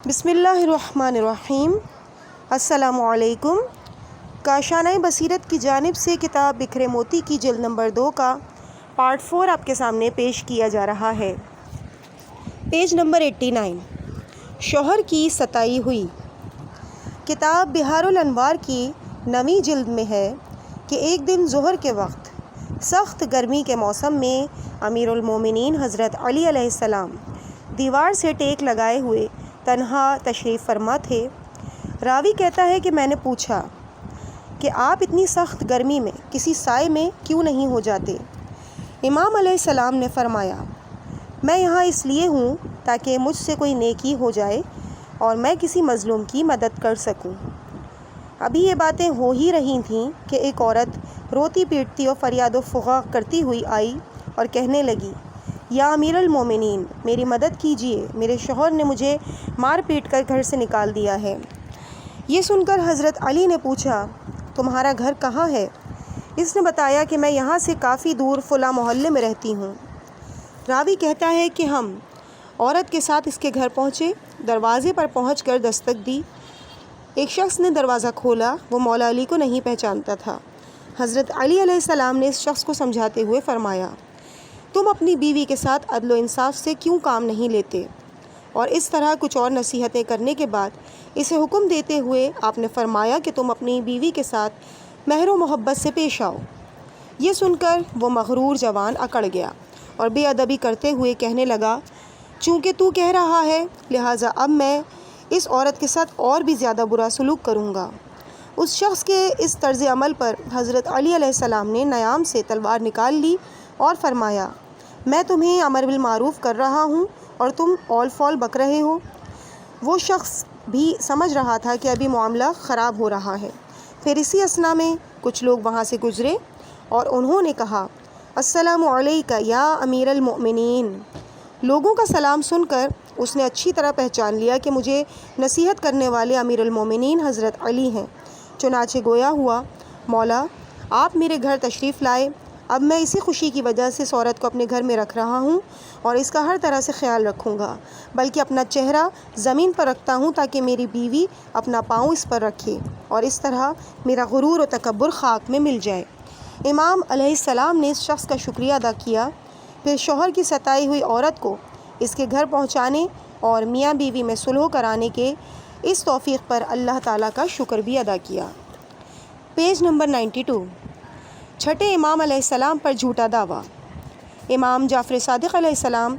بسم اللہ الرحمن الرحیم۔ السلام علیکم۔ کاشانہ-بصیرت کی جانب سے کتاب بکھرے موتی کی جلد نمبر 2 کا پارٹ 4 آپ کے سامنے پیش کیا جا رہا ہے۔ Page number 89۔ شوہر کی ستائی ہوئی۔ کتاب بہار الانوار کی 9ویں جلد میں ہے کہ ایک دن ظہر کے وقت سخت گرمی کے موسم میں امیر المومنین حضرت علی علیہ السلام دیوار سے ٹیک لگائے ہوئے تنہا تشریف فرما تھے۔ راوی کہتا ہے کہ میں نے پوچھا کہ آپ اتنی سخت گرمی میں کسی سائے میں کیوں نہیں ہو جاتے؟ امام علیہ السلام نے فرمایا، میں یہاں اس لیے ہوں تاکہ مجھ سے کوئی نیکی ہو جائے اور میں کسی مظلوم کی مدد کر سکوں۔ ابھی یہ باتیں ہو ہی رہی تھیں کہ ایک عورت روتی پیٹتی اور فریاد و فغاں کرتی ہوئی آئی اور کہنے لگی، یا امیر المومنین، میری مدد کیجیے، میرے شوہر نے مجھے مار پیٹ کر گھر سے نکال دیا ہے۔ یہ سن کر حضرت علی نے پوچھا، تمہارا گھر کہاں ہے؟ اس نے بتایا کہ میں یہاں سے کافی دور فلاں محلے میں رہتی ہوں۔ راوی کہتا ہے کہ ہم عورت کے ساتھ اس کے گھر پہنچے، دروازے پر پہنچ کر دستک دی۔ ایک شخص نے دروازہ کھولا، وہ مولا علی کو نہیں پہچانتا تھا۔ حضرت علی علیہ السلام نے اس شخص کو سمجھاتے ہوئے فرمایا، تم اپنی بیوی کے ساتھ عدل و انصاف سے کیوں کام نہیں لیتے؟ اور اس طرح کچھ اور نصیحتیں کرنے کے بعد اسے حکم دیتے ہوئے آپ نے فرمایا کہ تم اپنی بیوی کے ساتھ مہر و محبت سے پیش آؤ۔ یہ سن کر وہ مغرور جوان اکڑ گیا اور بے ادبی کرتے ہوئے کہنے لگا، چونکہ تو کہہ رہا ہے لہٰذا اب میں اس عورت کے ساتھ اور بھی زیادہ برا سلوک کروں گا۔ اس شخص کے اس طرز عمل پر حضرت علی علیہ السلام نے نیام سے تلوار نکال لی اور فرمایا، میں تمہیں امر بالمعروف کر رہا ہوں اور تم اول فول بک رہے ہو۔ وہ شخص بھی سمجھ رہا تھا کہ ابھی معاملہ خراب ہو رہا ہے۔ پھر اسی اثنا میں کچھ لوگ وہاں سے گزرے اور انہوں نے کہا، السلام علیکہ یا امیر المؤمنین۔ لوگوں کا سلام سن کر اس نے اچھی طرح پہچان لیا کہ مجھے نصیحت کرنے والے امیر المومنین حضرت علی ہیں۔ چنانچہ گویا ہوا، مولا آپ میرے گھر تشریف لائے، اب میں اسی خوشی کی وجہ سے اس عورت کو اپنے گھر میں رکھ رہا ہوں اور اس کا ہر طرح سے خیال رکھوں گا، بلکہ اپنا چہرہ زمین پر رکھتا ہوں تاکہ میری بیوی اپنا پاؤں اس پر رکھے اور اس طرح میرا غرور و تکبر خاک میں مل جائے۔ امام علیہ السلام نے اس شخص کا شکریہ ادا کیا، پھر شوہر کی ستائی ہوئی عورت کو اس کے گھر پہنچانے اور میاں بیوی میں صلح کرانے کے اس توفیق پر اللہ تعالیٰ کا شکر بھی ادا کیا۔ Page number 92۔ چھٹے امام علیہ السلام پر جھوٹا دعویٰ۔ امام جعفر صادق علیہ السلام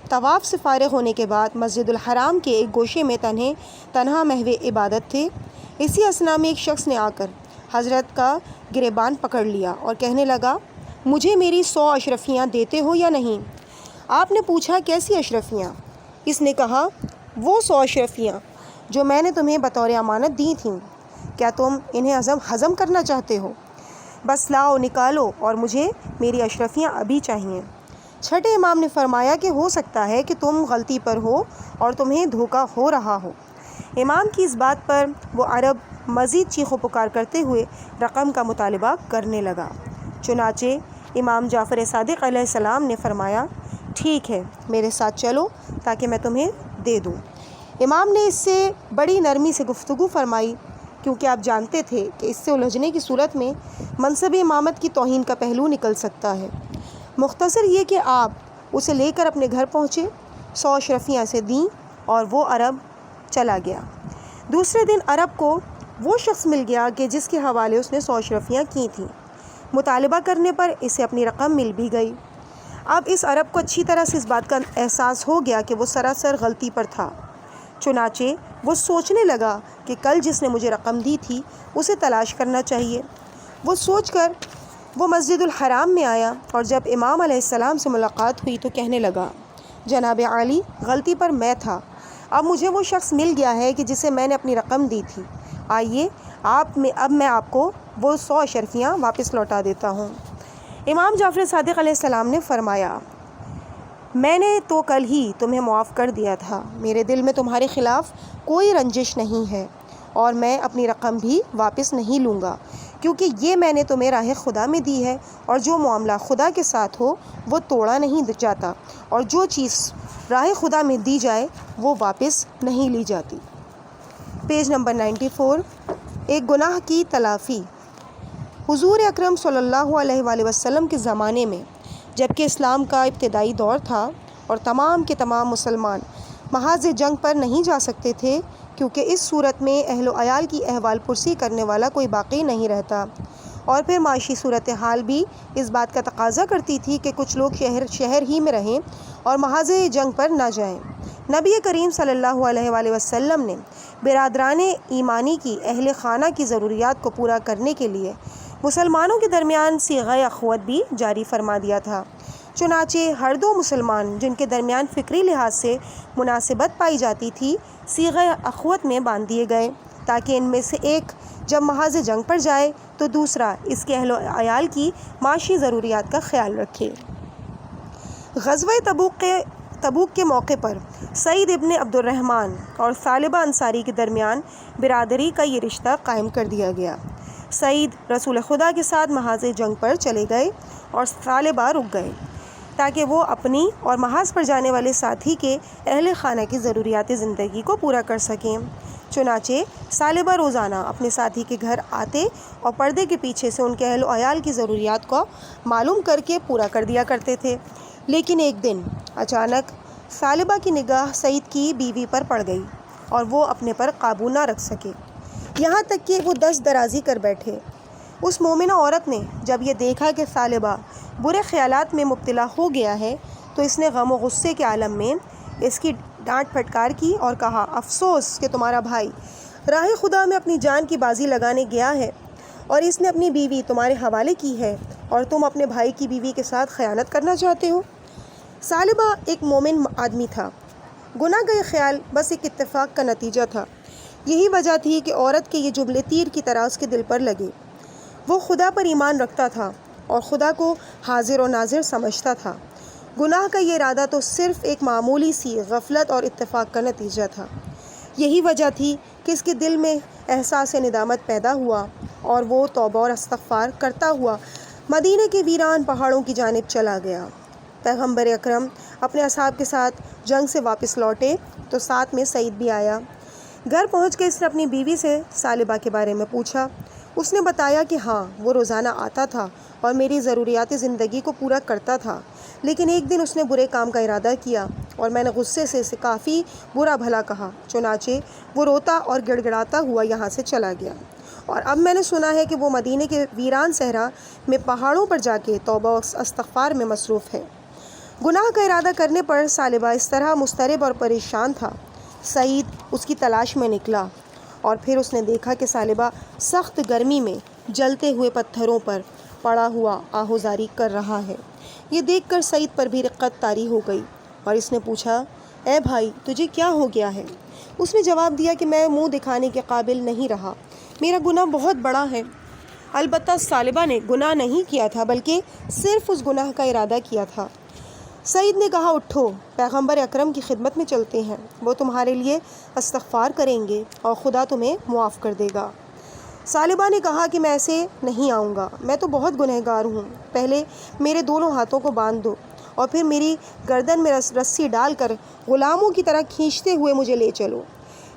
طواف سے فارغ ہونے کے بعد مسجد الحرام کے ایک گوشے میں تنہا محو عبادت تھے۔ اسی اثنا میں ایک شخص نے آ کر حضرت کا گریبان پکڑ لیا اور کہنے لگا، مجھے میری 100 اشرفیاں دیتے ہو یا نہیں؟ آپ نے پوچھا، کیسی اشرفیاں؟ اس نے کہا، وہ 100 اشرفیاں جو میں نے تمہیں بطور امانت دی تھیں، کیا تم انہیں ہضم کرنا چاہتے ہو؟ بس لاؤ، نکالو، اور مجھے میری اشرفیاں ابھی چاہیے۔ چھٹے امام نے فرمایا کہ ہو سکتا ہے کہ تم غلطی پر ہو اور تمہیں دھوکہ ہو رہا ہو۔ امام کی اس بات پر وہ عرب مزید چیخ و پکار کرتے ہوئے رقم کا مطالبہ کرنے لگا۔ چنانچہ امام جعفر صادق علیہ السلام نے فرمایا، ٹھیک ہے، میرے ساتھ چلو تاکہ میں تمہیں دے دوں۔ امام نے اس سے بڑی نرمی سے گفتگو فرمائی، کیونکہ آپ جانتے تھے کہ اس سے الجھنے کی صورت میں منصب امامت کی توہین کا پہلو نکل سکتا ہے۔ مختصر یہ کہ آپ اسے لے کر اپنے گھر پہنچے، 100 اشرفیاں سے دیں اور وہ عرب چلا گیا۔ دوسرے دن عرب کو وہ شخص مل گیا کہ جس کے حوالے اس نے 100 اشرفیاں کی تھیں۔ مطالبہ کرنے پر اسے اپنی رقم مل بھی گئی۔ اب اس عرب کو اچھی طرح سے اس بات کا احساس ہو گیا کہ وہ سراسر غلطی پر تھا۔ چنانچہ وہ سوچنے لگا کہ کل جس نے مجھے رقم دی تھی اسے تلاش کرنا چاہیے۔ وہ سوچ کر وہ مسجد الحرام میں آیا اور جب امام علیہ السلام سے ملاقات ہوئی تو کہنے لگا، جناب عالی، غلطی پر میں تھا، اب مجھے وہ شخص مل گیا ہے کہ جسے میں نے اپنی رقم دی تھی، آئیے اب میں آپ کو وہ 100 اشرفیاں واپس لوٹا دیتا ہوں۔ امام جعفر صادق علیہ السلام نے فرمایا، میں نے تو کل ہی تمہیں معاف کر دیا تھا، میرے دل میں تمہارے خلاف کوئی رنجش نہیں ہے اور میں اپنی رقم بھی واپس نہیں لوں گا، کیونکہ یہ میں نے تمہیں راہ خدا میں دی ہے اور جو معاملہ خدا کے ساتھ ہو وہ توڑا نہیں جاتا اور جو چیز راہ خدا میں دی جائے وہ واپس نہیں لی جاتی۔ پیج نمبر 94، ایک گناہ کی تلافی۔ حضور اکرم صلی اللہ علیہ وآلہ وسلم کے زمانے میں جبکہ اسلام کا ابتدائی دور تھا اور تمام کے تمام مسلمان محاذ جنگ پر نہیں جا سکتے تھے، کیونکہ اس صورت میں اہل و عیال کی احوال پرسی کرنے والا کوئی باقی نہیں رہتا، اور پھر معاشی صورتحال بھی اس بات کا تقاضا کرتی تھی کہ کچھ لوگ شہر ہی میں رہیں اور محاذ جنگ پر نہ جائیں۔ نبی کریم صلی اللہ علیہ وآلہ وسلم نے برادران ایمانی کی اہل خانہ کی ضروریات کو پورا کرنے کے لیے مسلمانوں کے درمیان صیغہ اخوت بھی جاری فرما دیا تھا۔ چنانچہ ہر دو مسلمان جن کے درمیان فکری لحاظ سے مناسبت پائی جاتی تھی صیغہ اخوت میں باندھ دیے گئے، تاکہ ان میں سے ایک جب محاذ جنگ پر جائے تو دوسرا اس کے اہل و عیال کی معاشی ضروریات کا خیال رکھے۔ غزوہ تبوک کے موقع پر سعید ابن عبد الرحمن اور ثعلبہ انصاری کے درمیان برادری کا یہ رشتہ قائم کر دیا گیا۔ سعید رسول خدا کے ساتھ محاذ جنگ پر چلے گئے اور ثعلبہ رک گئے تاکہ وہ اپنی اور محاذ پر جانے والے ساتھی کے اہل خانہ کی ضروریات زندگی کو پورا کر سکیں۔ چنانچہ ثعلبہ روزانہ اپنے ساتھی کے گھر آتے اور پردے کے پیچھے سے ان کے اہل و عیال کی ضروریات کو معلوم کر کے پورا کر دیا کرتے تھے۔ لیکن ایک دن اچانک ثعلبہ کی نگاہ سعید کی بیوی پر پڑ گئی اور وہ اپنے پر قابو نہ رکھ سکے، یہاں تک کہ وہ دست درازی کر بیٹھے۔ اس مومنہ عورت نے جب یہ دیکھا کہ ثعلبہ برے خیالات میں مبتلا ہو گیا ہے تو اس نے غم و غصے کے عالم میں اس کی ڈانٹ پھٹکار کی اور کہا، افسوس کہ تمہارا بھائی راہ خدا میں اپنی جان کی بازی لگانے گیا ہے اور اس نے اپنی بیوی تمہارے حوالے کی ہے اور تم اپنے بھائی کی بیوی کے ساتھ خیانت کرنا چاہتے ہو۔ ثعلبہ ایک مومن آدمی تھا، گناہ کا یہ خیال بس ایک اتفاق کا نتیجہ تھا۔ یہی وجہ تھی کہ عورت کے یہ جملے تیر کی طرح اس کے دل پر لگے۔ وہ خدا پر ایمان رکھتا تھا اور خدا کو حاضر و ناظر سمجھتا تھا۔ گناہ کا یہ ارادہ تو صرف ایک معمولی سی غفلت اور اتفاق کا نتیجہ تھا۔ یہی وجہ تھی کہ اس کے دل میں احساس ندامت پیدا ہوا اور وہ توبہ اور استغفار کرتا ہوا مدینے کے ویران پہاڑوں کی جانب چلا گیا۔ پیغمبر اکرم اپنے اصحاب کے ساتھ جنگ سے واپس لوٹے تو ساتھ میں سعید بھی آیا۔ گھر پہنچ کے اس نے اپنی بیوی سے ثعلبہ کے بارے میں پوچھا۔ اس نے بتایا کہ ہاں، وہ روزانہ آتا تھا اور میری ضروریات زندگی کو پورا کرتا تھا، لیکن ایک دن اس نے برے کام کا ارادہ کیا اور میں نے غصے سے اسے کافی برا بھلا کہا۔ چنانچہ وہ روتا اور گڑ گڑاتا ہوا یہاں سے چلا گیا، اور اب میں نے سنا ہے کہ وہ مدینے کے ویران صحرا میں پہاڑوں پر جا کے توبہ و استغفار میں مصروف ہے۔ گناہ کا ارادہ کرنے پر ثعلبہ اس طرح مضطرب اور پریشان تھا۔ سعید اس کی تلاش میں نکلا اور پھر اس نے دیکھا کہ ثعلبہ سخت گرمی میں جلتے ہوئے پتھروں پر پڑا ہوا آہوزاری کر رہا ہے۔ یہ دیکھ کر سعید پر بھی رقت طاری ہو گئی اور اس نے پوچھا، اے بھائی، تجھے کیا ہو گیا ہے؟ اس نے جواب دیا کہ میں منہ دکھانے کے قابل نہیں رہا، میرا گناہ بہت بڑا ہے۔ البتہ ثعلبہ نے گناہ نہیں کیا تھا بلکہ صرف اس گناہ کا ارادہ کیا تھا۔ سعید نے کہا، اٹھو، پیغمبر اکرم کی خدمت میں چلتے ہیں، وہ تمہارے لیے استغفار کریں گے اور خدا تمہیں معاف کر دے گا۔ ثعلبہ نے کہا کہ میں ایسے نہیں آؤں گا، میں تو بہت گنہگار ہوں، پہلے میرے دونوں ہاتھوں کو باندھ دو اور پھر میری گردن میں رسی ڈال کر غلاموں کی طرح کھینچتے ہوئے مجھے لے چلو۔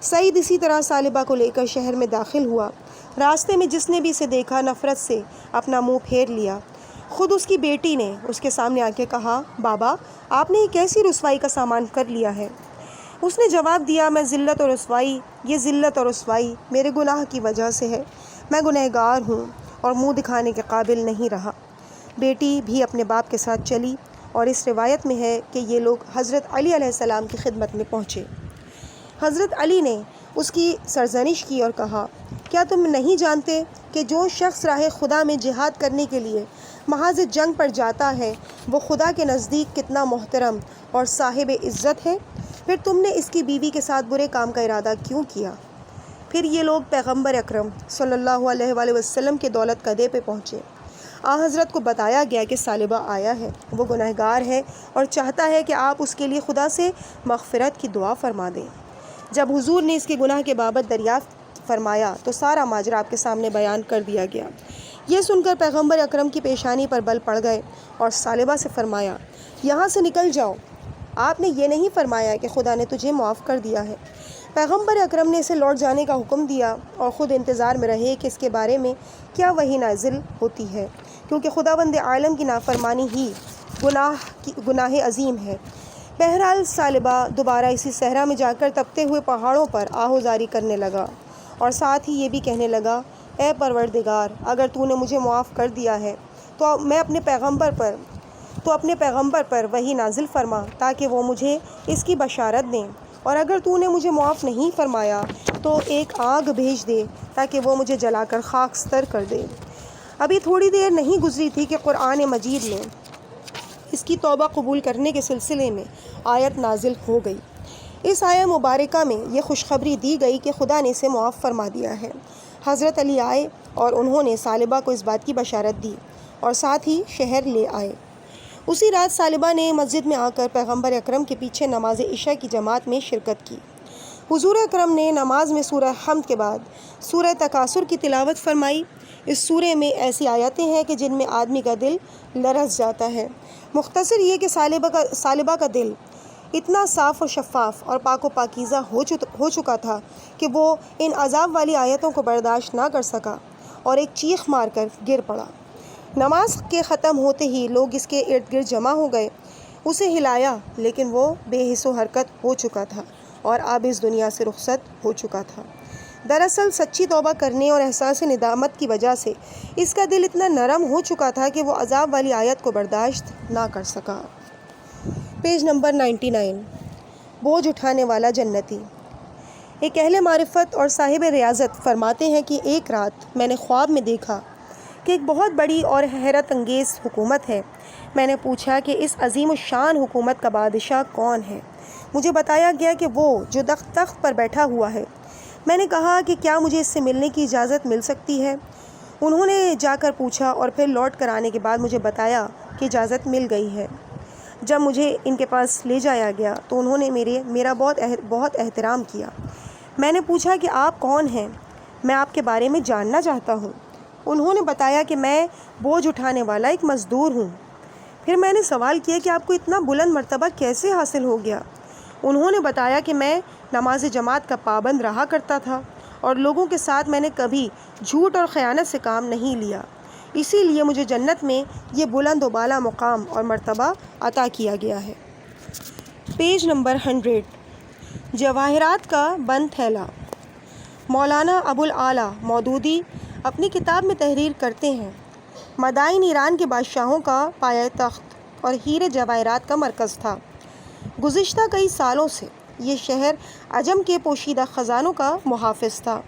سعید اسی طرح ثعلبہ کو لے کر شہر میں داخل ہوا۔ راستے میں جس نے بھی اسے دیکھا نفرت سے اپنا منہ پھیر لیا۔ خود اس کی بیٹی نے اس کے سامنے آ کے کہا، بابا، آپ نے یہ کیسی رسوائی کا سامان کر لیا ہے؟ اس نے جواب دیا، یہ ذلت اور رسوائی میرے گناہ کی وجہ سے ہے، میں گنہگار ہوں اور منہ دکھانے کے قابل نہیں رہا۔ بیٹی بھی اپنے باپ کے ساتھ چلی اور اس روایت میں ہے کہ یہ لوگ حضرت علی علیہ السلام کی خدمت میں پہنچے۔ حضرت علی نے اس کی سرزنش کی اور کہا، کیا تم نہیں جانتے کہ جو شخص راہ خدا میں جہاد کرنے کے لیے محاذ جنگ پر جاتا ہے وہ خدا کے نزدیک کتنا محترم اور صاحب عزت ہے؟ پھر تم نے اس کی بیوی کے ساتھ برے کام کا ارادہ کیوں کیا؟ پھر یہ لوگ پیغمبر اکرم صلی اللہ علیہ وآلہ وسلم کے دولت قدے پہ پہنچے۔ حضرت کو بتایا گیا کہ ثعلبہ آیا ہے، وہ گنہگار ہے اور چاہتا ہے کہ آپ اس کے لیے خدا سے مغفرت کی دعا فرما دیں۔ جب حضور نے اس کے گناہ کے بابت دریافت فرمایا تو سارا ماجرا آپ کے سامنے بیان کر دیا گیا۔ یہ سن کر پیغمبر اکرم کی پیشانی پر بل پڑ گئے اور ثعلبہ سے فرمایا، یہاں سے نکل جاؤ آپ نے یہ نہیں فرمایا کہ خدا نے تجھے معاف کر دیا ہے۔ پیغمبر اکرم نے اسے لوٹ جانے کا حکم دیا اور خود انتظار میں رہے کہ اس کے بارے میں کیا وحی نازل ہوتی ہے، کیونکہ خداوند عالم کی نافرمانی ہی گناہ عظیم ہے۔ بہرحال ثعلبہ دوبارہ اسی صحرا میں جا کر تپتے ہوئے پہاڑوں پر آہوزاری کرنے لگا اور ساتھ ہی یہ بھی کہنے لگا، اے پروردگار، اگر تو نے مجھے معاف کر دیا ہے تو اپنے پیغمبر پر وحی نازل فرما تاکہ وہ مجھے اس کی بشارت دیں، اور اگر تو نے مجھے معاف نہیں فرمایا تو ایک آگ بھیج دے تاکہ وہ مجھے جلا کر خاکستر کر دے۔ ابھی تھوڑی دیر نہیں گزری تھی کہ قرآن مجید میں اس کی توبہ قبول کرنے کے سلسلے میں آیت نازل ہو گئی۔ اس آیت مبارکہ میں یہ خوشخبری دی گئی کہ خدا نے اسے معاف فرما دیا ہے۔ حضرت علی آئے اور انہوں نے ثعلبہ کو اس بات کی بشارت دی اور ساتھ ہی شہر لے آئے۔ اسی رات ثعلبہ نے مسجد میں آ کر پیغمبر اکرم کے پیچھے نماز عشاء کی جماعت میں شرکت کی۔ حضور اکرم نے نماز میں سورہ حمد کے بعد سورہ تکاثر کی تلاوت فرمائی۔ اس سورے میں ایسی آیتیں ہیں کہ جن میں آدمی کا دل لرز جاتا ہے۔ مختصر یہ کہ ثعلبہ کا دل اتنا صاف و شفاف اور پاک و پاکیزہ ہو چکا تھا کہ وہ ان عذاب والی آیتوں کو برداشت نہ کر سکا اور ایک چیخ مار کر گر پڑا۔ نماز کے ختم ہوتے ہی لوگ اس کے ارد گرد جمع ہو گئے۔ اسے ہلایا لیکن وہ بے حس و حرکت ہو چکا تھا اور اب اس دنیا سے رخصت ہو چکا تھا۔ دراصل سچی توبہ کرنے اور احساس ندامت کی وجہ سے اس کا دل اتنا نرم ہو چکا تھا کہ وہ عذاب والی آیت کو برداشت نہ کر سکا۔ پیج نمبر 99، بوجھ اٹھانے والا جنتی۔ ایک اہل معرفت اور صاحب ریاضت فرماتے ہیں کہ ایک رات میں نے خواب میں دیکھا کہ ایک بہت بڑی اور حیرت انگیز حکومت ہے۔ میں نے پوچھا کہ اس عظیم الشان حکومت کا بادشاہ کون ہے؟ مجھے بتایا گیا کہ وہ جو تخت پر بیٹھا ہوا ہے۔ میں نے کہا کہ کیا مجھے اس سے ملنے کی اجازت مل سکتی ہے؟ انہوں نے جا کر پوچھا اور پھر لوٹ کر آنے کے بعد مجھے بتایا کہ اجازت مل گئی ہے۔ جب مجھے ان کے پاس لے جایا گیا تو انہوں نے میرا بہت احترام کیا۔ میں نے پوچھا کہ آپ کون ہیں؟ میں آپ کے بارے میں جاننا چاہتا ہوں۔ انہوں نے بتایا کہ میں بوجھ اٹھانے والا ایک مزدور ہوں۔ پھر میں نے سوال کیا کہ آپ کو اتنا بلند مرتبہ کیسے حاصل ہو گیا؟ انہوں نے بتایا کہ میں نماز جماعت کا پابند رہا کرتا تھا اور لوگوں کے ساتھ میں نے کبھی جھوٹ اور خیانت سے کام نہیں لیا، اسی لیے مجھے جنت میں یہ بلند و بالا مقام اور مرتبہ عطا کیا گیا ہے۔ پیج نمبر 100، جواہرات کا بند تھیلا۔ مولانا ابوالعالیٰ مودودی اپنی کتاب میں تحریر کرتے ہیں، مدائن ایران کے بادشاہوں کا پایہ تخت اور ہیرے جواہرات کا مرکز تھا۔ گزشتہ کئی سالوں سے یہ شہر عجم کے پوشیدہ خزانوں کا محافظ تھا۔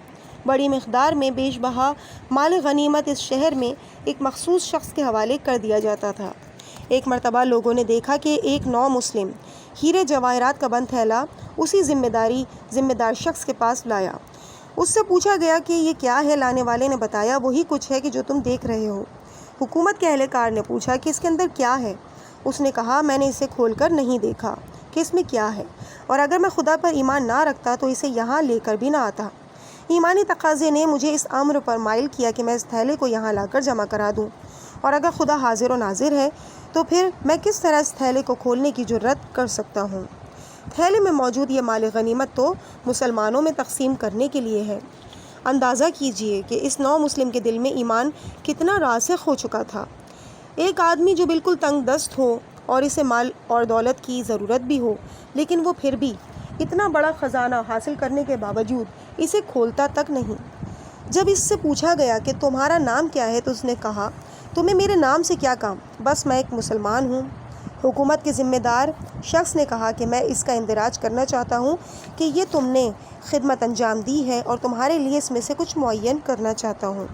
بڑی مقدار میں بیش بہا مال غنیمت اس شہر میں ایک مخصوص شخص کے حوالے کر دیا جاتا تھا۔ ایک مرتبہ لوگوں نے دیکھا کہ ایک نو مسلم ہیرے جواہرات کا بند تھیلا اسی ذمہ دار شخص کے پاس لایا۔ اس سے پوچھا گیا کہ یہ کیا ہے؟ لانے والے نے بتایا، وہی کچھ ہے کہ جو تم دیکھ رہے ہو۔ حکومت کے اہلکار نے پوچھا کہ اس کے اندر کیا ہے؟ اس نے کہا، میں نے اسے کھول کر نہیں دیکھا کہ اس میں کیا ہے، اور اگر میں خدا پر ایمان نہ رکھتا تو اسے یہاں لے کر بھی نہ آتا۔ ایمانی تقاضے نے مجھے اس امر پر مائل کیا کہ میں اس تھیلے کو یہاں لا کر جمع کرا دوں، اور اگر خدا حاضر و ناظر ہے تو پھر میں کس طرح اس تھیلے کو کھولنے کی جرات کر سکتا ہوں؟ تھیلے میں موجود یہ مال غنیمت تو مسلمانوں میں تقسیم کرنے کے لیے ہے۔ اندازہ کیجئے کہ اس نو مسلم کے دل میں ایمان کتنا راسخ ہو چکا تھا۔ ایک آدمی جو بالکل تنگ دست ہو اور اسے مال اور دولت کی ضرورت بھی ہو، لیکن وہ پھر بھی اتنا بڑا خزانہ حاصل کرنے کے باوجود اسے کھولتا تک نہیں۔ جب اس سے پوچھا گیا کہ تمہارا نام کیا ہے تو اس نے کہا، تمہیں میرے نام سے کیا کام، بس میں ایک مسلمان ہوں۔ حکومت کے ذمہ دار شخص نے کہا کہ میں اس کا اندراج کرنا چاہتا ہوں کہ یہ تم نے خدمت انجام دی ہے اور تمہارے لیے اس میں سے کچھ معین کرنا چاہتا ہوں۔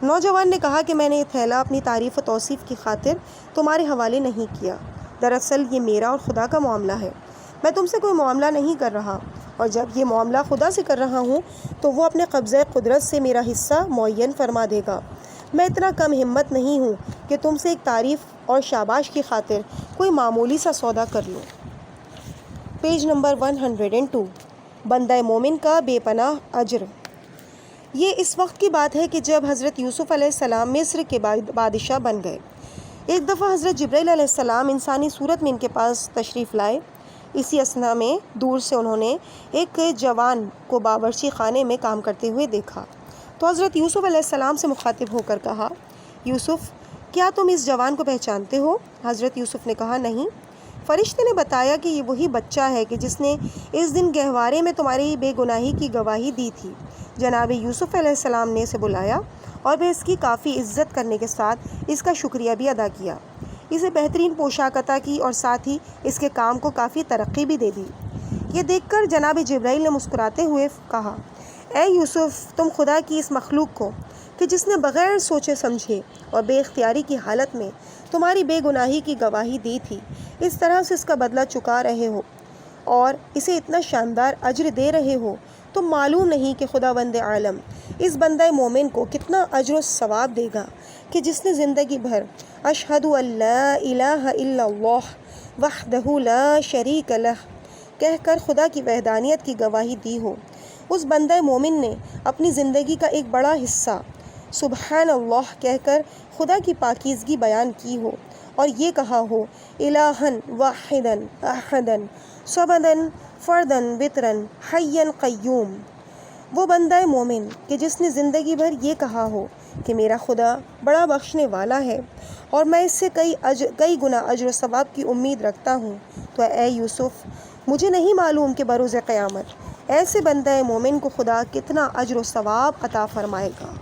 نوجوان نے کہا کہ میں نے یہ تھیلا اپنی تعریف و توصیف کی خاطر تمہارے حوالے نہیں کیا، دراصل یہ میرا اور خدا کا معاملہ ہے، میں تم سے کوئی معاملہ نہیں کر رہا، اور جب یہ معاملہ خدا سے کر رہا ہوں تو وہ اپنے قبضۂ قدرت سے میرا حصہ معین فرما دے گا۔ میں اتنا کم ہمت نہیں ہوں کہ تم سے ایک تعریف اور شاباش کی خاطر کوئی معمولی سا سودا کر لوں۔ پیج نمبر 102، بندہ مومن کا بے پناہ اجر۔ یہ اس وقت کی بات ہے کہ جب حضرت یوسف علیہ السلام مصر کے بادشاہ بن گئے۔ ایک دفعہ حضرت جبرائیل علیہ السلام انسانی صورت میں ان کے پاس تشریف لائے۔ اسی اثنا میں دور سے انہوں نے ایک جوان کو باورچی خانے میں کام کرتے ہوئے دیکھا تو حضرت یوسف علیہ السلام سے مخاطب ہو کر کہا، یوسف کیا تم اس جوان کو پہچانتے ہو؟ حضرت یوسف نے کہا، نہیں۔ فرشتے نے بتایا کہ یہ وہی بچہ ہے کہ جس نے اس دن گہوارے میں تمہاری بے گناہی کی گواہی دی تھی۔ جناب یوسف علیہ السلام نے اسے بلایا اور پھر اس کی کافی عزت کرنے کے ساتھ اس کا شکریہ بھی ادا کیا، اسے بہترین پوشاک عطا کی اور ساتھ ہی اس کے کام کو کافی ترقی بھی دے دی۔ یہ دیکھ کر جناب جبرائیل نے مسکراتے ہوئے کہا، اے یوسف، تم خدا کی اس مخلوق کو کہ جس نے بغیر سوچے سمجھے اور بے اختیاری کی حالت میں تمہاری بے گناہی کی گواہی دی تھی، اس طرح سے اس کا بدلہ چکا رہے ہو اور اسے اتنا شاندار اجر دے رہے ہو، تو معلوم نہیں کہ خداوند عالم اس بندہ مومن کو کتنا اجر و ثواب دے گا کہ جس نے زندگی بھر اشہد ان لا الہ الا اللہ وحدہ لا شریک لہ کہہ کر خدا کی وحدانیت کی گواہی دی ہو۔ اس بندہ مومن نے اپنی زندگی کا ایک بڑا حصہ سبحان اللہ کہہ کر خدا کی پاکیزگی بیان کی ہو اور یہ کہا ہو، الہن واحدن احدن صمدن فردن وطرن حین قیوم۔ وہ بندہ مومن کہ جس نے زندگی بھر یہ کہا ہو کہ میرا خدا بڑا بخشنے والا ہے اور میں اس سے کئی گنا اجر و ثواب کی امید رکھتا ہوں، تو اے یوسف مجھے نہیں معلوم کہ بروز قیامت ایسے بندہ مومن کو خدا کتنا اجر و ثواب عطا فرمائے گا۔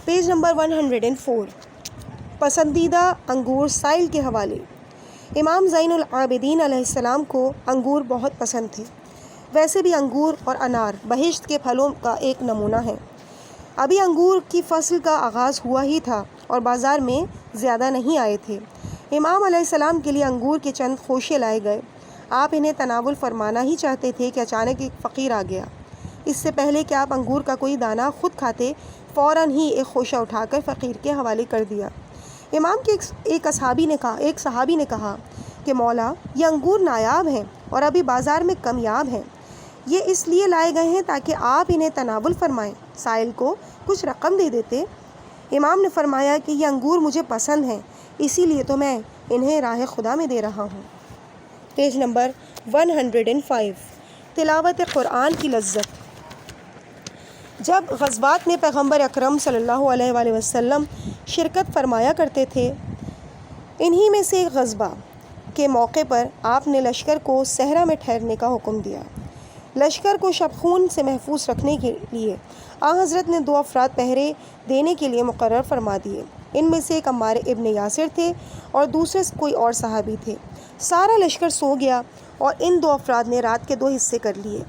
پیج نمبر 104، پسندیدہ انگور سائل کے حوالے۔ امام زین العابدین علیہ السلام کو انگور بہت پسند تھے۔ ویسے بھی انگور اور انار بہشت کے پھلوں کا ایک نمونہ ہے۔ ابھی انگور کی فصل کا آغاز ہوا ہی تھا اور بازار میں زیادہ نہیں آئے تھے۔ امام علیہ السلام کے لیے انگور کے چند خوشے لائے گئے۔ آپ انہیں تناول فرمانا ہی چاہتے تھے کہ اچانک ایک فقیر آ گیا۔ اس سے پہلے کہ آپ انگور کا کوئی دانہ خود کھاتے، فوراً ہی ایک خوشہ اٹھا کر فقیر کے حوالے کر دیا۔ امام کے ایک صحابی نے کہا کہ مولا، یہ انگور نایاب ہیں اور ابھی بازار میں کمیاب ہیں، یہ اس لیے لائے گئے ہیں تاکہ آپ انہیں تناول فرمائیں، سائل کو کچھ رقم دے دیتے۔ امام نے فرمایا کہ یہ انگور مجھے پسند ہیں، اسی لیے تو میں انہیں راہ خدا میں دے رہا ہوں۔ پیج نمبر 105، تلاوت قرآن کی لذت۔ جب غزوات میں پیغمبر اکرم صلی اللہ علیہ وآلہ وسلم شرکت فرمایا کرتے تھے، انہی میں سے ایک غزوہ کے موقع پر آپ نے لشکر کو صحرا میں ٹھہرنے کا حکم دیا۔ لشکر کو شب خون سے محفوظ رکھنے کے لیے حضرت نے 2 افراد پہرے دینے کے لیے مقرر فرما دیے۔ ان میں سے ایک عمار ابن یاسر تھے اور دوسرے کوئی اور صحابی تھے۔ سارا لشکر سو گیا اور ان 2 افراد نے رات کے 2 حصے کر لیے،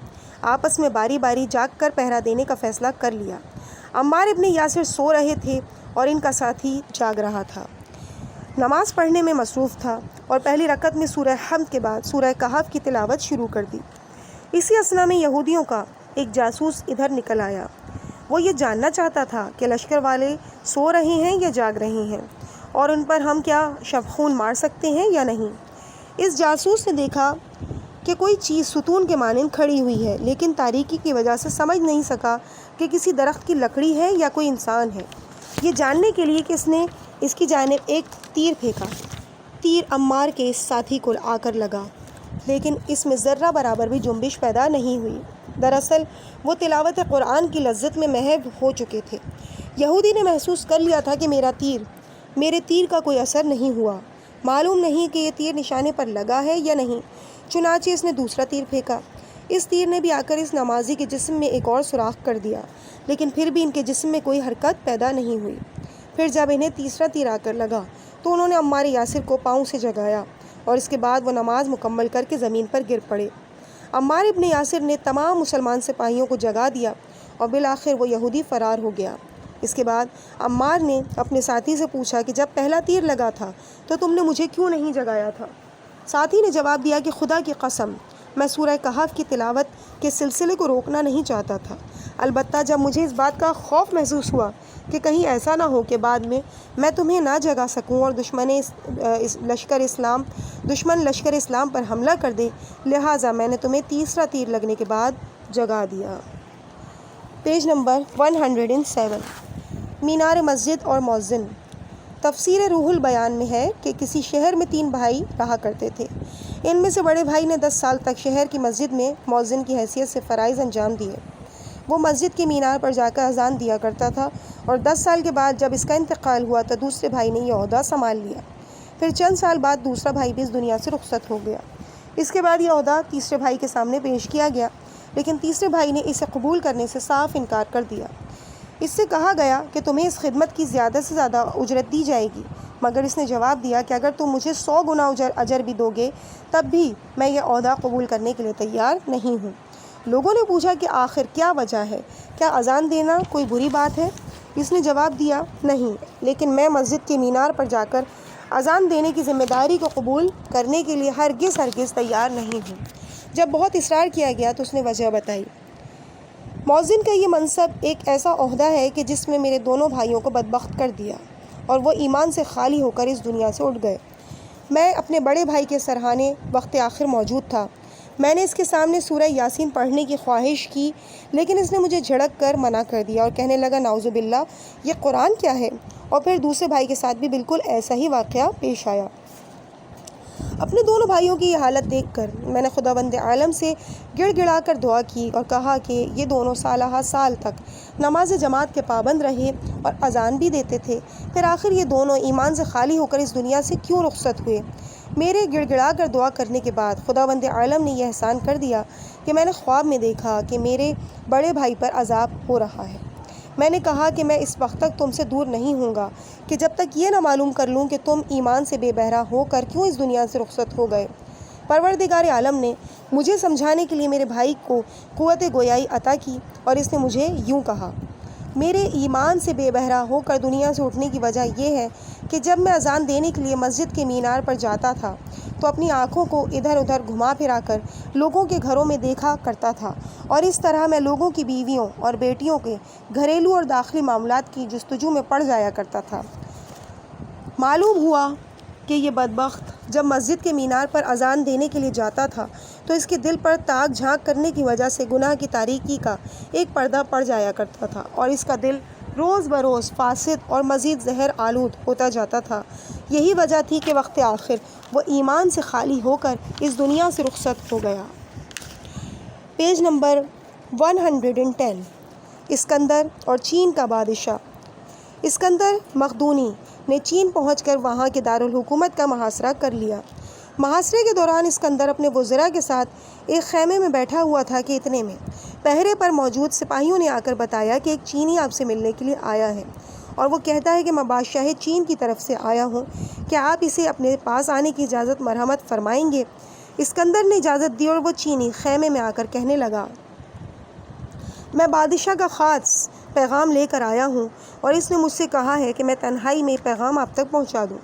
آپس میں باری باری جاگ کر پہرا دینے کا فیصلہ کر لیا۔ عمار ابن یاسر سو رہے تھے اور ان کا ساتھی جاگ رہا تھا، نماز پڑھنے میں مصروف تھا اور پہلی رکعت میں سورہ حمد کے بعد سورہ کہف کی تلاوت شروع کر دی۔ اسی اثنا میں یہودیوں کا ایک جاسوس ادھر نکل آیا۔ وہ یہ جاننا چاہتا تھا کہ لشکر والے سو رہے ہیں یا جاگ رہے ہیں اور ان پر ہم کیا شب خون مار سکتے ہیں یا نہیں۔ اس جاسوس نے دیکھا کہ کوئی چیز ستون کے مانند کھڑی ہوئی ہے، لیکن تاریکی کی وجہ سے سمجھ نہیں سکا کہ کسی درخت کی لکڑی ہے یا کوئی انسان ہے۔ یہ جاننے کے لیے کہ اس نے اس کی جانب ایک تیر پھینکا۔ تیر عمار کے ساتھی کو آ کر لگا، لیکن اس میں ذرہ برابر بھی جنبش پیدا نہیں ہوئی۔ دراصل وہ تلاوت قرآن کی لذت میں محو ہو چکے تھے۔ یہودی نے محسوس کر لیا تھا کہ میرے تیر کا کوئی اثر نہیں ہوا، معلوم نہیں کہ یہ تیر نشانے پر لگا ہے یا نہیں۔ چنانچہ اس نے دوسرا تیر پھینکا۔ اس تیر نے بھی آ کر اس نمازی کے جسم میں ایک اور سوراخ کر دیا، لیکن پھر بھی ان کے جسم میں کوئی حرکت پیدا نہیں ہوئی۔ پھر جب انہیں تیسرا تیر آ کر لگا تو انہوں نے عمار یاسر کو پاؤں سے جگایا اور اس کے بعد وہ نماز مکمل کر کے زمین پر گر پڑے۔ عمار ابن یاسر نے تمام مسلمان سپاہیوں کو جگا دیا اور بالآخر وہ یہودی فرار ہو گیا۔ اس کے بعد عمار نے اپنے ساتھی سے پوچھا کہ جب پہلا تیر لگا تھا تو تم نے مجھے کیوں نہیں جگایا تھا؟ ساتھی نے جواب دیا کہ خدا کی قسم، میں سورہ کہف کی تلاوت کے سلسلے کو روکنا نہیں چاہتا تھا، البتہ جب مجھے اس بات کا خوف محسوس ہوا کہ کہیں ایسا نہ ہو کہ بعد میں تمہیں نہ جگا سکوں اور دشمن لشکر اسلام پر حملہ کر دے، لہٰذا میں نے تمہیں تیسرا تیر لگنے کے بعد جگا دیا۔ پیج نمبر 107، مینار مسجد اور مؤذن۔ تفسیر روح البیان میں ہے کہ کسی شہر میں 3 بھائی رہا کرتے تھے۔ ان میں سے بڑے بھائی نے 10 سال تک شہر کی مسجد میں مؤذن کی حیثیت سے فرائض انجام دیے۔ وہ مسجد کے مینار پر جا کر اذان دیا کرتا تھا، اور 10 سال کے بعد جب اس کا انتقال ہوا تو دوسرے بھائی نے یہ عہدہ سنبھال لیا۔ پھر چند سال بعد دوسرا بھائی بھی اس دنیا سے رخصت ہو گیا۔ اس کے بعد یہ عہدہ تیسرے بھائی کے سامنے پیش کیا گیا، لیکن تیسرے بھائی نے اسے قبول کرنے سے صاف انکار کر دیا۔ اس سے کہا گیا کہ تمہیں اس خدمت کی زیادہ سے زیادہ اجرت دی جائے گی، مگر اس نے جواب دیا کہ اگر تم مجھے 100 گنا اجر بھی دو گے تب بھی میں یہ عہدہ قبول کرنے کے لیے تیار نہیں ہوں۔ لوگوں نے پوچھا کہ آخر کیا وجہ ہے؟ کیا اذان دینا کوئی بری بات ہے؟ اس نے جواب دیا، نہیں، لیکن میں مسجد کے مینار پر جا کر اذان دینے کی ذمہ داری کو قبول کرنے کے لیے ہرگز تیار نہیں ہوں۔ جب بہت اصرار کیا گیا تو اس نے وجہ بتائی، مؤذن کا یہ منصب ایک ایسا عہدہ ہے کہ جس میں میرے دونوں بھائیوں کو بدبخت کر دیا اور وہ ایمان سے خالی ہو کر اس دنیا سے اٹھ گئے۔ میں اپنے بڑے بھائی کے سرحانے وقت آخر موجود تھا۔ میں نے اس کے سامنے سورہ یاسین پڑھنے کی خواہش کی، لیکن اس نے مجھے جھڑک کر منع کر دیا اور کہنے لگا، نعوذ باللہ، یہ قرآن کیا ہے؟ اور پھر دوسرے بھائی کے ساتھ بھی بالکل ایسا ہی واقعہ پیش آیا۔ اپنے دونوں بھائیوں کی یہ حالت دیکھ کر میں نے خداوند عالم سے گڑ گڑا کر دعا کی اور کہا کہ یہ دونوں سالہ سال تک نماز جماعت کے پابند رہے اور اذان بھی دیتے تھے، پھر آخر یہ دونوں ایمان سے خالی ہو کر اس دنیا سے کیوں رخصت ہوئے؟ میرے گڑ گڑا کر دعا کرنے کے بعد خداوند عالم نے یہ احسان کر دیا کہ میں نے خواب میں دیکھا کہ میرے بڑے بھائی پر عذاب ہو رہا ہے۔ میں نے کہا کہ میں اس وقت تک تم سے دور نہیں ہوں گا کہ جب تک یہ نہ معلوم کر لوں کہ تم ایمان سے بے بہرا ہو کر کیوں اس دنیا سے رخصت ہو گئے۔ پروردگار عالم نے مجھے سمجھانے کے لیے میرے بھائی کو قوت گویائی عطا کی اور اس نے مجھے یوں کہا، میرے ایمان سے بے بہرا ہو کر دنیا سے اٹھنے کی وجہ یہ ہے کہ جب میں اذان دینے کے لیے مسجد کے مینار پر جاتا تھا تو اپنی آنکھوں کو ادھر ادھر گھما پھرا کر لوگوں کے گھروں میں دیکھا کرتا تھا، اور اس طرح میں لوگوں کی بیویوں اور بیٹیوں کے گھریلو اور داخلی معاملات کی جستجو میں پڑ جایا کرتا تھا۔ معلوم ہوا کہ یہ بدبخت جب مسجد کے مینار پر اذان دینے کے لیے جاتا تھا تو اس کے دل پر تاک جھانک کرنے کی وجہ سے گناہ کی تاریکی کا ایک پردہ پڑ جایا کرتا تھا، اور اس کا دل روز بروز فاسد اور مزید زہر آلود ہوتا جاتا تھا۔ یہی وجہ تھی کہ وقت آخر وہ ایمان سے خالی ہو کر اس دنیا سے رخصت ہو گیا۔ Page number 110۔ اسکندر اور چین کا بادشاہ۔ اسکندر مقدونی نے چین پہنچ کر وہاں کے دارالحکومت کا محاصرہ کر لیا۔ محاصرے کے دوران اسکندر اپنے وزراء کے ساتھ ایک خیمے میں بیٹھا ہوا تھا کہ اتنے میں پہرے پر موجود سپاہیوں نے آ کر بتایا کہ ایک چینی آپ سے ملنے کے لیے آیا ہے، اور وہ کہتا ہے کہ میں بادشاہ چین کی طرف سے آیا ہوں، کیا آپ اسے اپنے پاس آنے کی اجازت مرحمت فرمائیں گے؟ اسکندر نے اجازت دی اور وہ چینی خیمے میں آ کر کہنے لگا، میں بادشاہ کا خاص پیغام لے کر آیا ہوں اور اس نے مجھ سے کہا ہے کہ میں تنہائی میں پیغام آپ تک پہنچا دوں۔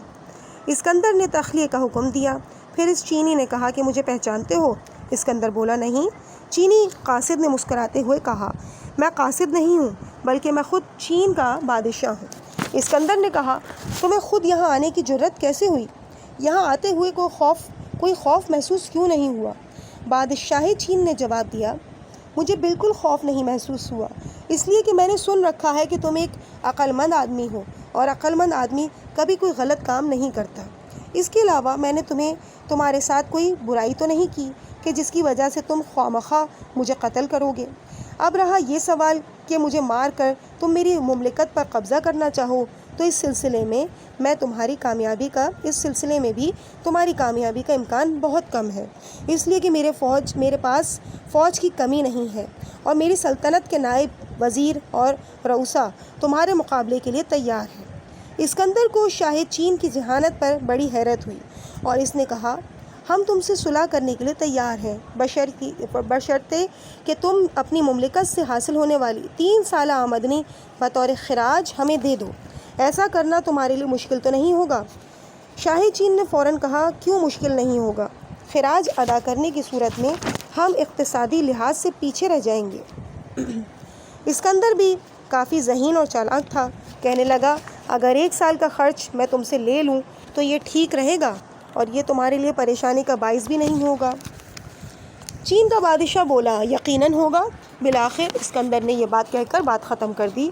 اسکندر نے تخلیے کا حکم دیا۔ پھر اس چینی نے کہا کہ مجھے پہچانتے ہو؟ اسکندر بولا، نہیں۔ چینی قاصد نے مسکراتے ہوئے کہا، میں قاصد نہیں ہوں بلکہ میں خود چین کا بادشاہ ہوں۔ اسکندر نے کہا، تمہیں خود یہاں آنے کی جرت کیسے ہوئی؟ یہاں آتے ہوئے کوئی خوف محسوس کیوں نہیں ہوا؟ بادشاہ چین نے جواب دیا، مجھے بالکل خوف نہیں محسوس ہوا، اس لیے کہ میں نے سن رکھا ہے کہ تم ایک عقل مند آدمی ہو، اور عقل مند آدمی کبھی کوئی غلط کام نہیں کرتا۔ اس کے علاوہ میں نے تمہارے ساتھ کوئی برائی تو نہیں کی کہ جس کی وجہ سے تم خوامخواہ مجھے قتل کرو گے۔ اب رہا یہ سوال کہ مجھے مار کر تم میری مملکت پر قبضہ کرنا چاہو، تو اس سلسلے میں بھی تمہاری کامیابی کا امکان بہت کم ہے، اس لیے کہ میرے پاس فوج کی کمی نہیں ہے، اور میری سلطنت کے نائب وزیر اور رؤسا تمہارے مقابلے کے لیے تیار ہیں۔ اسکندر کو شاہ چین کی ذہانت پر بڑی حیرت ہوئی، اور اس نے کہا، ہم تم سے صلح کرنے کے لیے تیار ہیں، بشرطے کہ تم اپنی مملکت سے حاصل ہونے والی 3 سالہ آمدنی بطور خراج ہمیں دے دو۔ ایسا کرنا تمہارے لیے مشکل تو نہیں ہوگا؟ شاہ چین نے فوراً کہا، کیوں مشکل نہیں ہوگا؟ خراج ادا کرنے کی صورت میں ہم اقتصادی لحاظ سے پیچھے رہ جائیں گے۔ اسکندر بھی کافی ذہین اور چالاک تھا، کہنے لگا، اگر 1 سال کا خرچ میں تم سے لے لوں تو یہ ٹھیک رہے گا اور یہ تمہارے لیے پریشانی کا باعث بھی نہیں ہوگا۔ چین کا بادشاہ بولا، یقیناً ہوگا۔ بالآخر اسکندر نے یہ بات کہہ کر بات ختم کر دی،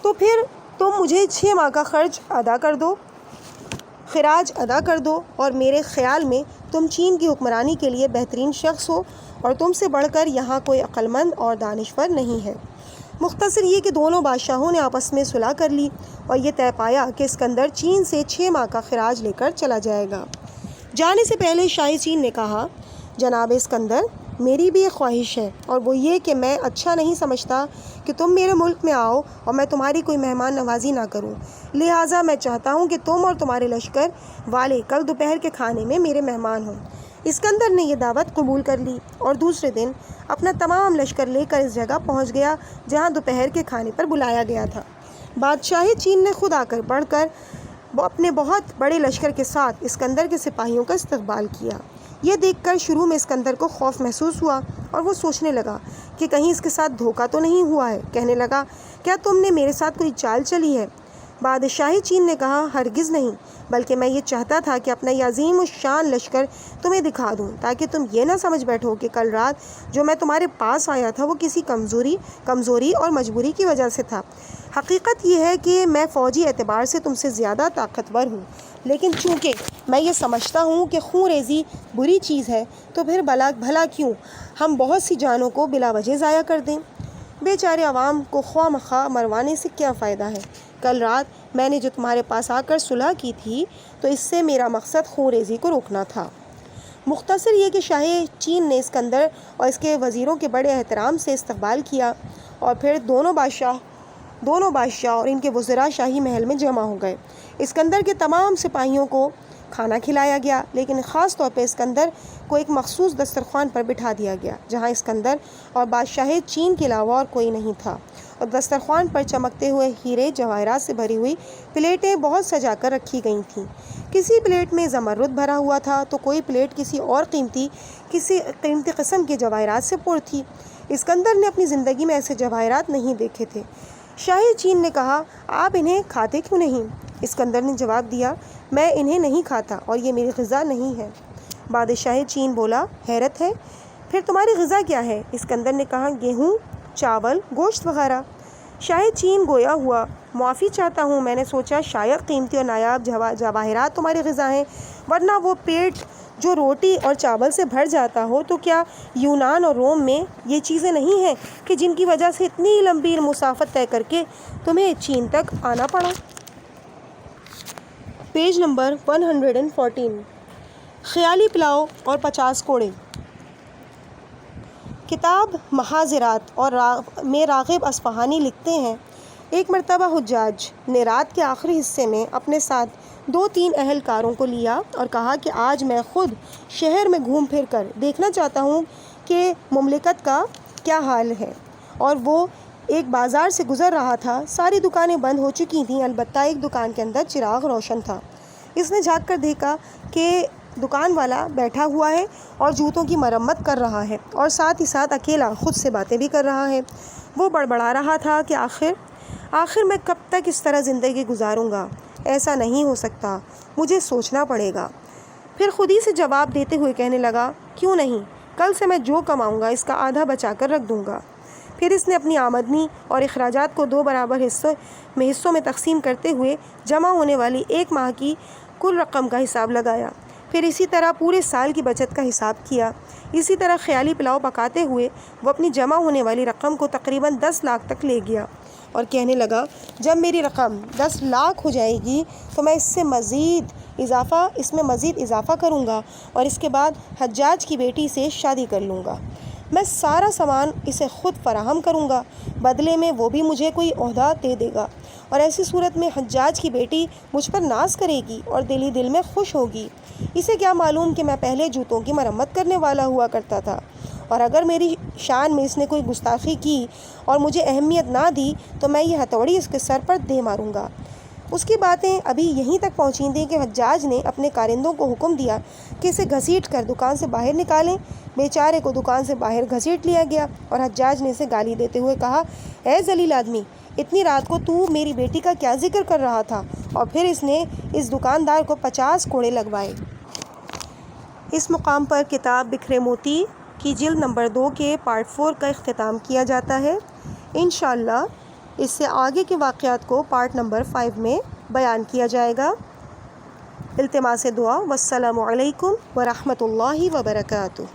تو پھر تم مجھے 6 ماہ کا خرچ ادا کر دو۔ خراج ادا کر دو، اور میرے خیال میں تم چین کی حکمرانی کے لیے بہترین شخص ہو، اور تم سے بڑھ کر یہاں کوئی عقل مند اور دانشور نہیں ہے۔ مختصر یہ کہ دونوں بادشاہوں نے آپس میں صلح کر لی اور یہ طے پایا کہ اسکندر چین سے 6 ماہ کا خراج لے کر چلا جائے گا۔ جانے سے پہلے شاہ چین نے کہا، جناب اسکندر، میری بھی ایک خواہش ہے، اور وہ یہ کہ میں اچھا نہیں سمجھتا کہ تم میرے ملک میں آؤ اور میں تمہاری کوئی مہمان نوازی نہ کروں، لہٰذا میں چاہتا ہوں کہ تم اور تمہارے لشکر والے کل دوپہر کے کھانے میں میرے مہمان ہوں۔ اسکندر نے یہ دعوت قبول کر لی اور دوسرے دن اپنا تمام لشکر لے کر اس جگہ پہنچ گیا جہاں دوپہر کے کھانے پر بلایا گیا تھا۔ بادشاہ چین نے خود آ کر بڑھ کر اپنے بہت بڑے لشکر کے ساتھ اسکندر کے سپاہیوں کا استقبال کیا۔ یہ دیکھ کر شروع میں اسکندر کو خوف محسوس ہوا اور وہ سوچنے لگا کہ کہیں اس کے ساتھ دھوکہ تو نہیں ہوا ہے۔ کہنے لگا، کیا تم نے میرے ساتھ کوئی چال چلی ہے؟ بادشاہ چین نے کہا، ہرگز نہیں، بلکہ میں یہ چاہتا تھا کہ اپنا یہ عظیم الشان لشکر تمہیں دکھا دوں تاکہ تم یہ نہ سمجھ بیٹھو کہ کل رات جو میں تمہارے پاس آیا تھا وہ کسی کمزوری اور مجبوری کی وجہ سے تھا۔ حقیقت یہ ہے کہ میں فوجی اعتبار سے تم سے زیادہ طاقتور ہوں، لیکن چونکہ میں یہ سمجھتا ہوں کہ خون ریزی بری چیز ہے، تو پھر بھلا کیوں ہم بہت سی جانوں کو بلا وجہ ضائع کر دیں؟ بیچارے عوام کو خواہ مخواہ مروانے سے کیا فائدہ ہے؟ کل رات میں نے جو تمہارے پاس آ کر صلح کی تھی تو اس سے میرا مقصد خون ریزی کو روکنا تھا۔ مختصر یہ کہ شاہ چین نے اسکندر اور اس کے وزیروں کے بڑے احترام سے استقبال کیا، اور پھر دونوں بادشاہ اور ان کے وزراء شاہی محل میں جمع ہو گئے۔ اسکندر کے تمام سپاہیوں کو کھانا کھلایا گیا، لیکن خاص طور پہ اسکندر کو ایک مخصوص دسترخوان پر بٹھا دیا گیا جہاں اسکندر اور بادشاہ چین کے علاوہ اور کوئی نہیں تھا، اور دسترخوان پر چمکتے ہوئے ہیرے جواہرات سے بھری ہوئی پلیٹیں بہت سجا کر رکھی گئی تھیں۔ کسی پلیٹ میں زمرد بھرا ہوا تھا تو کوئی پلیٹ کسی قیمتی قسم کے جواہرات سے پر تھی۔ اسکندر نے اپنی زندگی میں ایسے جواہرات نہیں دیکھے تھے۔ شاہ چین نے کہا، آپ انہیں کھاتے کیوں نہیں؟ اسکندر نے جواب دیا، میں انہیں نہیں کھاتا اور یہ میری غذا نہیں ہے۔ بادشاہ چین بولا، حیرت ہے، پھر تمہاری غذا کیا ہے؟ اسکندر نے کہا، گیہوں، چاول، گوشت وغیرہ۔ شاہ چین گویا ہوا، معافی چاہتا ہوں، میں نے سوچا شاید قیمتی اور نایاب جواہرات تمہاری غذا ہیں، ورنہ وہ پیٹ جو روٹی اور چاول سے بھر جاتا ہو تو کیا یونان اور روم میں یہ چیزیں نہیں ہیں کہ جن کی وجہ سے اتنی لمبی مسافت طے کر کے تمہیں چین تک آنا پڑا؟ Page number 114۔ خیالی پلاؤ اور 50 کوڑے۔ کتاب محاذرات اور میں راغب اصفہانی لکھتے ہیں، ایک مرتبہ حجاج نے رات کے آخری حصے میں اپنے ساتھ 2-3 اہلکاروں کو لیا اور کہا کہ آج میں خود شہر میں گھوم پھر کر دیکھنا چاہتا ہوں کہ مملکت کا کیا حال ہے، اور وہ ایک بازار سے گزر رہا تھا۔ ساری دکانیں بند ہو چکی تھیں، البتہ ایک دکان کے اندر چراغ روشن تھا۔ اس نے جھانک کر دیکھا کہ دکان والا بیٹھا ہوا ہے اور جوتوں کی مرمت کر رہا ہے، اور ساتھ ہی ساتھ اکیلا خود سے باتیں بھی کر رہا ہے۔ وہ بڑبڑا رہا تھا کہ آخر میں کب تک اس طرح زندگی گزاروں گا؟ ایسا نہیں ہو سکتا، مجھے سوچنا پڑے گا۔ پھر خود ہی سے جواب دیتے ہوئے کہنے لگا، کیوں نہیں، کل سے میں جو کماؤں گا اس کا آدھا بچا کر رکھ دوں گا۔ پھر اس نے اپنی آمدنی اور اخراجات کو 2 برابر حصوں میں تقسیم کرتے ہوئے جمع ہونے والی 1 ماہ کی کل رقم کا حساب لگایا، پھر اسی طرح پورے سال کی بچت کا حساب کیا۔ اسی طرح خیالی پلاؤ پکاتے ہوئے وہ اپنی جمع ہونے والی رقم کو تقریباً 10 لاکھ تک لے گیا، اور کہنے لگا، جب میری رقم 10 لاکھ ہو جائے گی تو میں اس میں مزید اضافہ کروں گا، اور اس کے بعد حجاج کی بیٹی سے شادی کر لوں گا۔ میں سارا سامان اسے خود فراہم کروں گا، بدلے میں وہ بھی مجھے کوئی عہدہ دے دے گا، اور ایسی صورت میں حجاج کی بیٹی مجھ پر ناز کرے گی اور دل ہی دل میں خوش ہوگی۔ اسے کیا معلوم کہ میں پہلے جوتوں کی مرمت کرنے والا ہوا کرتا تھا، اور اگر میری شان میں اس نے کوئی گستاخی کی اور مجھے اہمیت نہ دی تو میں یہ ہتھوڑی اس کے سر پر دے ماروں گا۔ اس کی باتیں ابھی یہیں تک پہنچی تھیں کہ حجاج نے اپنے کارندوں کو حکم دیا کہ اسے گھسیٹ کر دکان سے باہر نکالیں۔ بیچارے کو دکان سے باہر گھسیٹ لیا گیا، اور حجاج نے اسے گالی دیتے ہوئے کہا، اے ذلیل آدمی، اتنی رات کو تو میری بیٹی کا کیا ذکر کر رہا تھا؟ اور پھر اس نے اس دکاندار کو 50 کوڑے لگوائے۔ اس مقام پر کتاب بکھرے موتی کی جلد نمبر 2 کے پارٹ 4 کا اختتام کیا جاتا ہے۔ انشاءاللہ اس سے آگے کے واقعات کو پارٹ نمبر 5 میں بیان کیا جائے گا۔ التماس دعا۔ والسلام علیکم ورحمۃ اللہ وبرکاتہ۔